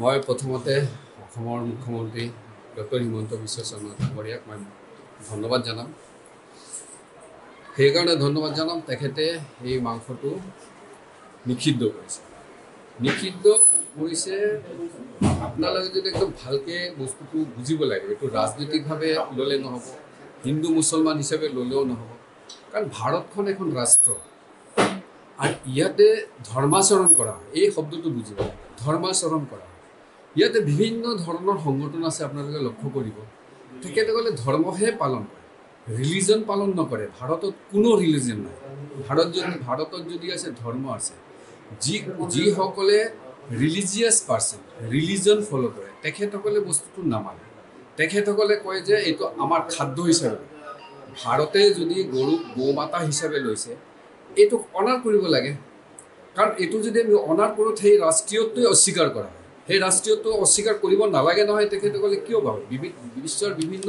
মই প্ৰথমতে অসমৰ মুখ্যমন্ত্ৰী ডক্টৰ হিমন্ত বিশ্ব শৰ্মা ডাঙৰীয়াক মই ধন্যবাদ জনাম। সেইকাৰণে ধন্যবাদ জনাম তেখেতে এই মাংসটো নিষিদ্ধ কৰিছে। নিষিদ্ধ কৰিছে আপোনালোকে যদি একদম ভালকৈ বস্তুটো বুজিব লাগে। এইটো ৰাজনৈতিকভাৱে ল'লে নহ'ব, হিন্দু মুছলমান হিচাপে ল'লেও নহ'ব, কাৰণ ভাৰতখন এখন ৰাষ্ট্ৰ আৰু ইয়াতে ধৰ্মাচৰণ কৰা হয়। এই শব্দটো বুজিব লাগে, ধৰ্মাচৰণ কৰা হয়। ইয়াতে বিভিন্ন ধৰণৰ সংগঠন আছে, আপোনালোকে লক্ষ্য কৰিব। তেখেতসকলে ধৰ্মহে পালন কৰে, ৰিলিজন পালন নকৰে। ভাৰতত কোনো ৰিলিজন নাই। ভাৰতত যদি আছে ধৰ্ম আছে। যিসকলে ৰিলিজিয়াছ পাৰ্চন, ৰিলিজন ফ'ল' কৰে, তেখেতসকলে বস্তুটো নামানে। তেখেতসকলে কয় যে এইটো আমাৰ খাদ্য হিচাপে। ভাৰতে যদি গৰুক গৌ মাতা হিচাপে লৈছে, এইটোক অনাৰ কৰিব লাগে। কাৰণ এইটো যদি আমি অনাৰ কৰোঁ, সেই ৰাষ্ট্ৰীয়টোৱে অস্বীকাৰ কৰা হয়। সেই ৰাষ্ট্ৰীয়টো অস্বীকাৰ কৰিব নালাগে নহয়। তেখেতসকলে কিয় ভাবে? বিশ্বৰ বিভিন্ন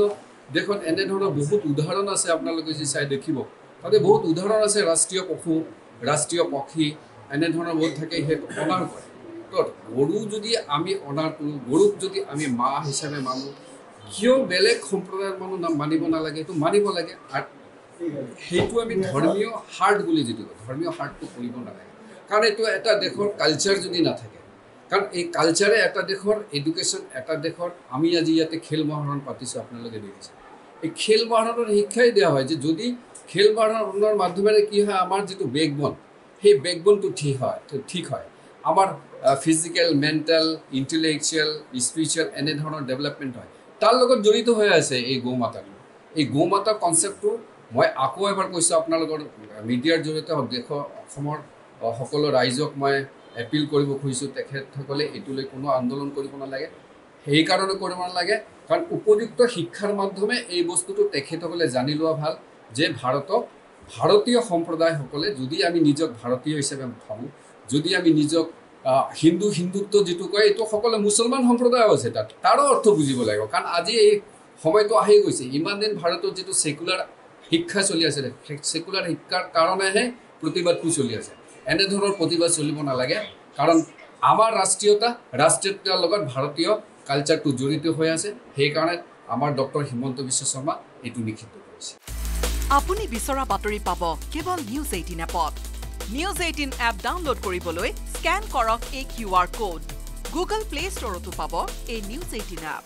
দেশত এনেধৰণৰ বহুত উদাহৰণ আছে। আপোনালোকে যি চাই দেখিব, তাতে বহুত উদাহৰণ আছে। ৰাষ্ট্ৰীয় পশু, ৰাষ্ট্ৰীয় পক্ষী এনেধৰণৰ বহুত থাকে, সেইটো অনাৰ কৰে। তো গৰু যদি আমি অনাৰ কৰোঁ, গৰুক যদি আমি মা হিচাপে মানো, কিয় বেলেগ সম্প্ৰদায়ৰ মানুহ মানিব নালাগে? এইটো মানিব লাগে। আৰু সেইটো আমি ধৰ্মীয় হাৰ্ট বুলি যিটো কয়, ধৰ্মীয় হাৰ্টটো কৰিব নালাগে। কাৰণ এইটো এটা দেশৰ কালচাৰ যদি নাথাকে, কাৰণ এই কালচাৰে এটা দেশৰ এডুকেশ্যন, এটা দেশৰ আমি আজি ইয়াতে খেল মহাৰণ পাতিছোঁ, আপোনালোকে দেখিছে। এই খেল মহাৰণৰ শিক্ষাই দিয়া হয় যে যদি খেল মহাৰণৰ মাধ্যমেৰে কি হয়, আমাৰ যিটো বেকবন, সেই বেকবনটো ঠিক হয়। আমাৰ ফিজিকেল, মেণ্টেল, ইণ্টেলেকচুৱেল, স্পিৰিচুৱেল এনেধৰণৰ ডেভেলপমেণ্ট হয়। তাৰ লগত জড়িত হৈ আছে এই গৌ মাতাটো। এই গৌ মাতা কনচেপ্টটো মই আকৌ এবাৰ কৈছোঁ আপোনালোকৰ মিডিয়াৰ জৰিয়তে দেশৰ অসমৰ সকলো ৰাইজক মই এপিল কৰিব খুজিছোঁ, তেখেতসকলে এইটোলৈ কোনো আন্দোলন কৰিব নালাগে। সেইকাৰণে কৰিব নালাগে কাৰণ উপযুক্ত শিক্ষাৰ মাধ্যমে এই বস্তুটো তেখেতসকলে জানি লোৱা ভাল যে ভাৰতীয় সম্প্ৰদায়সকলে যদি আমি নিজক ভাৰতীয় হিচাপে ভাবোঁ, যদি আমি নিজক হিন্দুত্ব যিটো কয়, এইটো সকলো মুছলমান সম্প্ৰদায়ো আছে। তাৰো অৰ্থ বুজিব লাগিব। কাৰণ আজি এই সময়টো আহি গৈছে, ইমান দিন ভাৰতত যিটো ছেকুলাৰ শিক্ষা চলি আছে, ছেকুলাৰ শিক্ষাৰ কাৰণেহে প্ৰতিবাদটো চলি আছে। এনেধৰণৰ প্ৰতিবাদ চলিব নালাগে। কাৰণ আমাৰ ৰাষ্ট্ৰীয়তাৰ লগত ভাৰতীয় কালচাৰটো জড়িত হৈ আছে। সেইকাৰণে আমাৰ ডক্টৰ হিমন্ত বিশ্ব শৰ্মা এইটো নিষিদ্ধ কৰিছে। আপুনি বিচৰা বাতৰি পাব কেৱল নিউজ 18 এপত। নিউজ 18 এপ ডাউনলোড কৰিবলৈ স্কেন কৰক এই QR কোড। গুগল প্লে ষ্টৰতো পাব এই নিউজ 18 এপ।